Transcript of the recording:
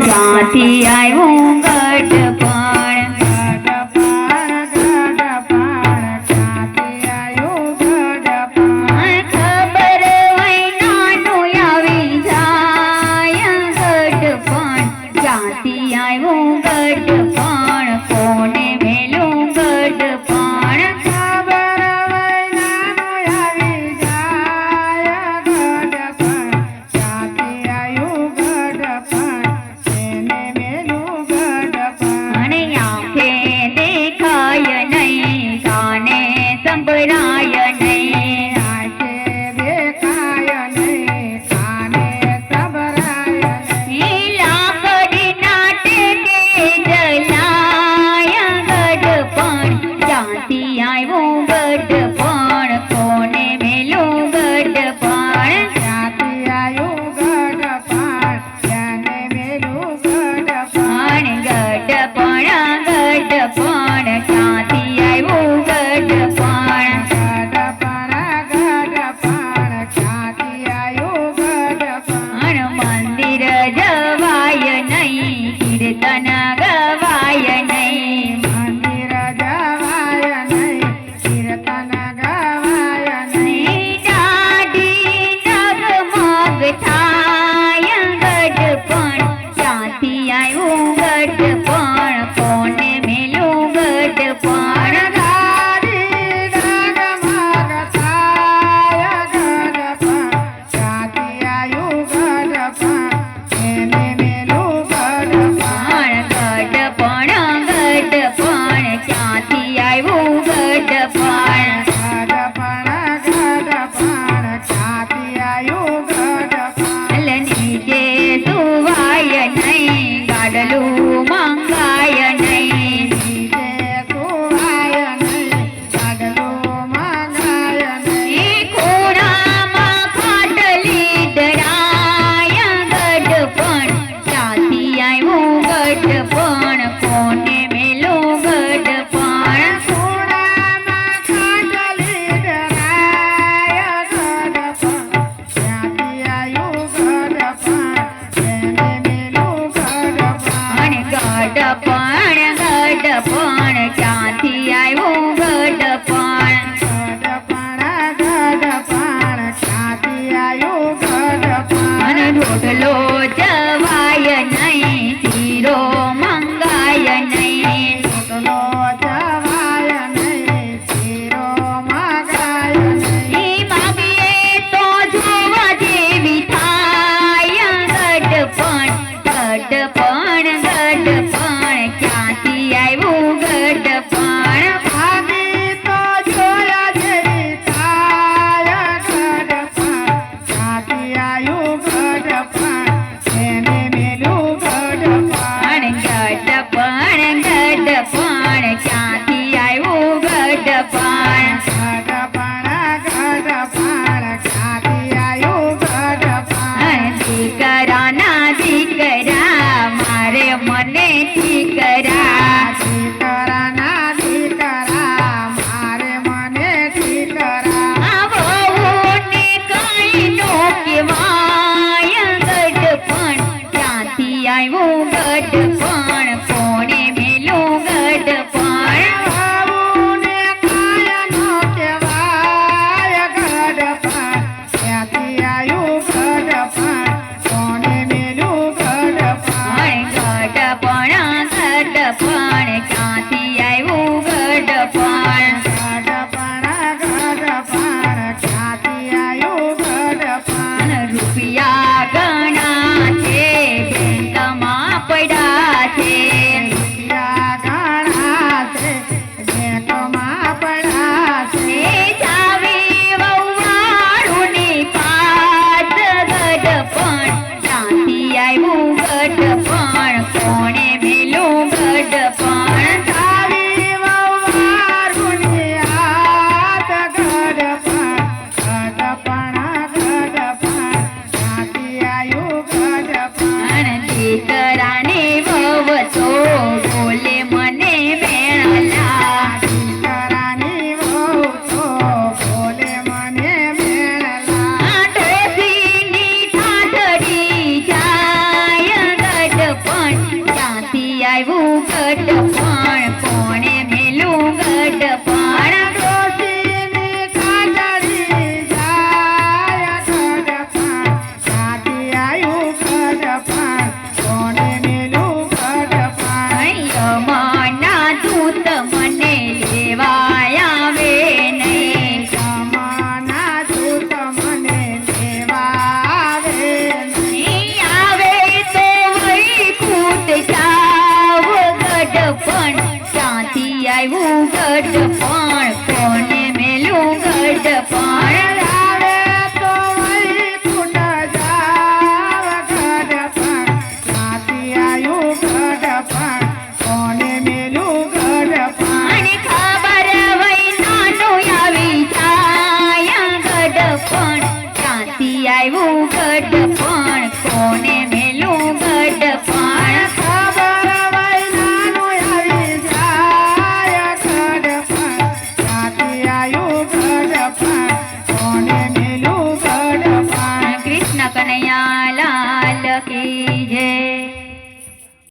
ક્યાંથી આવ્યું ગઢપણ ખબર હોય નાનું આવી જાય ગઢપણ ક્યાંથી આવ્યું ગઢપણ કોને મેલું ગઢપણ ખબર હોય નાનું આવી જાય ગઢપણ ક્યાંથી આવ્યું ગઢપણ એને મેલું ગઢપણ આંખે દેખાય નહીં કાને સંભળાય નહીં આંખે દેખાય નહીં કાને સંભળાય નહીં લાકડીના ટેકે જલાય ગઢપણ ક્યાંથી આવ્યું ગઢપણ કોને મેલું ગઢપણ ક્યાંથી આવ્યું ગઢપણ એને મેલું ગઢપણ ગઢપણ ક્યાંથી આવ્યું ગઢપણ ક્યાંથી આવ્યું ગઢપણ મંદિર જવાય નહીં કીર્તન ગવાય નહીં મંદિર જવાય નહીં કીર્તન ગવાય નહીં દાઢી ડગમગ થાય ગઢપણ ક્યાંથી આવ્યું ગઢપણ કોને મેલું ગઢપણ દાઢી ડગમગ થાય ગઢપણ ક્યાંથી આવ્યું ગઢપણ એને મેલું ગઢપણ ગઢપણ ક્યાંથી આવ્યું ગઢપણ ક્યાંથી આવ્યું ગઢપણ નીચે સુવાય નહીં ગાડલું મંગાય નહીં નીચે કુવાય નહીં ગાડલું મંગાય નહીં ખૂણામાં ખાટલી ડરાય ગઢપણ ક્યાંથી આવ્યું ગઢપણ કોને મેલું ગઢપણ ખૂણામાં ખાટલી ડરાય ગઢપણ ક્યાંથી આવ્યું ગઢપણ એને મેલું ગઢપણ ગઢપણ ક્યાંથી આવ્યું ગઢપણ ક્યાંથી આવ્યું ગઢપણ રોટલો જવાય નહીં શીરો મંગાય નહીં રોટલો જવાય નહીં શીરો મગાય નહીં માગીએ તો જોવા જેવી થાય ગઢપણ ક્યાંથી આવ્યું ગઢપણ ભાગી તો જોયા જેવી થાય ગઢપણ ક્યાંથી આવ્યું ગઢપણ એને મેલું ગઢપણ ગઢપણ ક્યાંથી આવ્યું ગઢપણ ક્યાંથી આવ્યું ગઢપણ દીકરાના દીકરા મારે મને દીકરા દીકરાના દીકરા મારે મને દીકરા વહુને કઈ નો કહેવાય ગઢપણ ક્યાંથી આવ્યું ગઢપણ કોને મેલું ગઢપણ વહુને કાય નો કહેવાય ગઢપણ ક્યાંથી આવ્યું ગઢપણ કોને મેલું ગઢપણ ગઢપણ ક્યાંથી આવ્યું ગઢપણ ક્યાંથી આવ્યું ગઢપણ રૂપિયા ઘણા છે બેંકમાં પડ્યા છે ગઢપણ કોણે મેલું ગઢપણ ડોશીની કાજળી જાય ગઢપણ ક્યાંથી આવ્યું ગઢપણ કોને મેલું ગઢપણ યમના દૂત મને લેવા આવે નહીં યમના દૂત મને લેવા આવે નહીં. આવે તો વૈકુંઠ જાવ ગઢપણ ક્યાંથી આવ્યું ગઢપણ કોને મેલું ગઢપણ આવે તો વૈકુંઠ જાવ ગઢપણ ક્યાંથી આવ્યું ગઢપણ કોને મેલું ગઢપણ અને ખબર વઈ નાનું આવી જાય ગઢપણ ક્યાંથી આવ્યું ગઢપણ કોને મેલું ગઢપણ ખબર વૈનાનું આવી જાય ગઢપણ ક્યાંથી આવ્યું ગઢપણ કોને મેલું ગઢપણ કૃષ્ણ કનૈયા